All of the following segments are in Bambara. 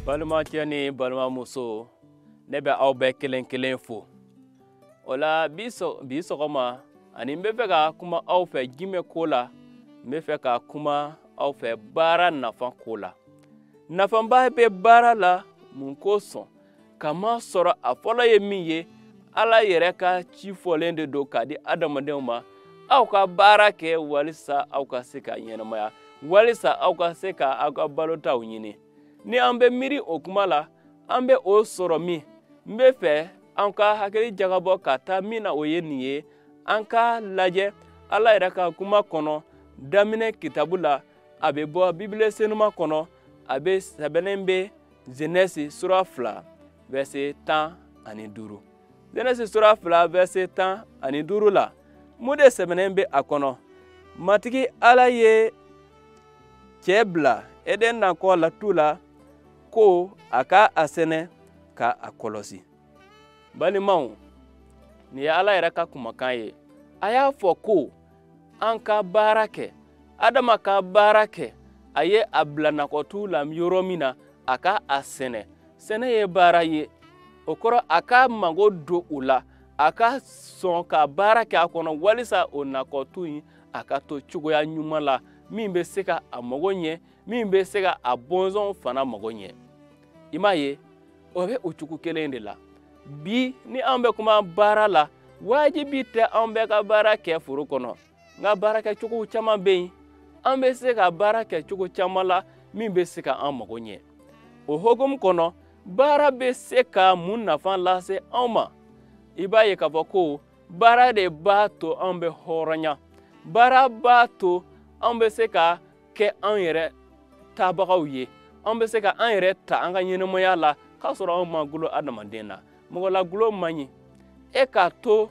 Balma tiani balma muso ne be aw be kelen fo. Ola biso koma ani mbe fe ka kuma aw fe gime kola mbe fe ka kuma aw fe bara nafa kola. Nafa ba be bara la mun ko son kama soro afola ye min ye ala yere ka ci folen de do ka di adamadenw ma aw ka bara ke walisa aw ka se ka yenamaya walisa aw ka se ka aw ka balota nyini. Ni an be miri o kuma la an be o soro min mbe fe an ka hakili jagabɔ ka taa min na o ye nin ye an ka lajɛ ala yɛrɛ ka kuma kɔnɔ daminɛ kitabu la a bɛ bɔ Bible senuma kɔnɔ a bɛ sɛbɛnnen bɛ Genèse sura 2 verset 15. Genèse sura 2 verset 15 la mun de sɛbɛnnen bɛ a kɔnɔ matigi ala ye cɛ bila Eden nakɔ la tu la ko a ka a sɛnɛ ka a kɔlɔsi. Balimaw ni ye ala yɛrɛ ka kumakan ye a y'a fɔ ko an ka baara kɛ adama ka baara kɛ a ye a bila nakɔtu la yɔrɔ min na a ka a sɛnɛ. Sɛnɛ ye baara ye o kɔrɔ a ka mago don o la a ka sɔn ka baara kɛ a kɔnɔ walisa o nakɔtu in a ka to cogoya ɲuman la min bɛ se ka a mago ɲɛ min bɛ se ka a bɔnsɔn fana mago ɲɛ. I m'a ye o bɛ o cogo kelen de la. Bi ni an bɛ kuma baara la wajibi tɛ an bɛ ka baara kɛ foro kɔnɔ nka baara kɛ cogo caman bɛ yen an bɛ se ka baara kɛ cogo caman la min bɛ se ka an mago ɲɛ. O hukumu kɔnɔ baara bɛ se ka mun nafa lase an ma. I b'a ye k'a fɔ ko baara de b'a to an bɛ hɔrɔnya. Baara b'a to an bɛ se ka kɛ an yɛrɛ taabagaw ye. An bɛ se ka an yɛrɛ ta an ka ɲɛnɛmaya la k'a sɔrɔ an ma gulo adamaden na. Mɔgɔ la gulo man ɲi. E k'a to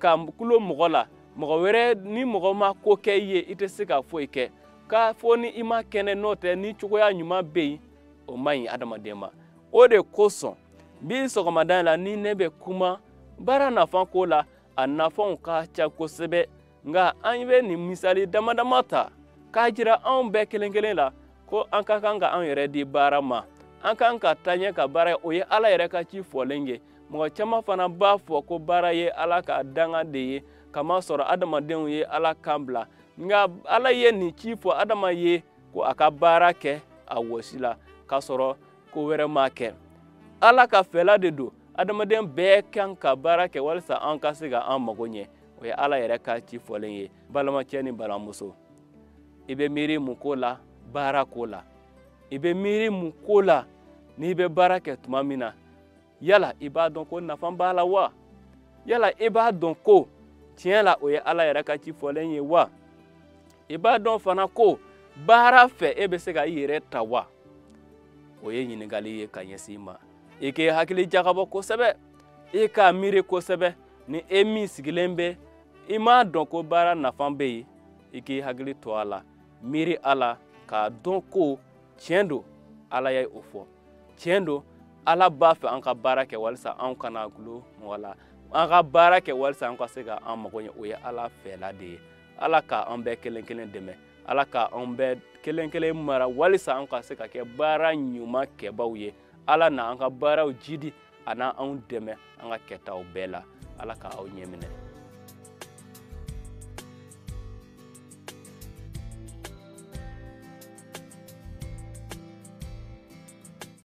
ka gulo mɔgɔ la mɔgɔ wɛrɛ ni mɔgɔ ma ko kɛ i ye i tɛ se ka foyi kɛ. K'a fɔ ni i ma kɛnɛ n'o tɛ ni cogoya ɲuman bɛ yen o man ɲi adamaden ma. O de kosɔn bi sɔgɔmada la ni ne bɛ kuma baara nafa ko la a nafanw ka ca kosɛbɛ nka an bɛ nin misali dama dama ta k'a jira anw bɛɛ kelen kelen la ko an ka kan ka an yɛrɛ di baara ma. An kan ka taa ɲɛ ka baara o ye ala yɛrɛ ka ci fɔlen ye. Mɔgɔ caman fana b'a fɔ ko baara ye ala ka danga de ye kama sɔrɔ adamadenw ye ala kan bila nka ala ye nin ci fɔ adama ye ko a ka baara kɛ a wɔsi la k'a sɔrɔ ko wɛrɛ ma kɛ. Ala ka fɛla de don adamaden bɛɛ kan ka baara kɛ walisa an ka se ka an mago ɲɛ. O ye ala yɛrɛ ka ci fɔlen ye. Balimacɛ ni balimamuso i bɛ miiri mun ko la baara ko la. I bɛ miiri mun ko la n'i bɛ baara kɛ tuma min na yala i b'a dɔn ko nafa b'a la wa? Yala i b'a dɔn ko tiɲɛ la o ye ala yɛrɛ ka ci fɔlen ye wa? I b'a dɔn fana ko baara fɛ e bɛ se ka i yɛrɛ ta wa? O ye ɲininkali ye ka ɲɛsin i ma. I k'i hakili jagabɔ kosɛbɛ. I k'a miiri kosɛbɛ ni e min sigilen bɛ i m'a dɔn ko baara nafa bɛ yen i k'i hakili to a la. Miiri a la k'a dɔn ko tiɲɛ don ala ye o fɔ. Tiɲɛ don ala b'a fɛ an ka baara kɛ walisa an kana gulo mɔgɔ la. An ka baara kɛ walisa an ka se ka an mago ɲɛ o ye ala fɛla de ye. Ala ka an bɛɛ kelen kelen dɛmɛ. Ala ka an bɛɛ kelen kelen mara walisa an ka se ka kɛ baara ɲuman kɛbaw ye. Ala na an ka baaraw jidi a na anw dɛmɛ an ka kɛtaw bɛɛ la. Ala ka aw ɲɛminɛ.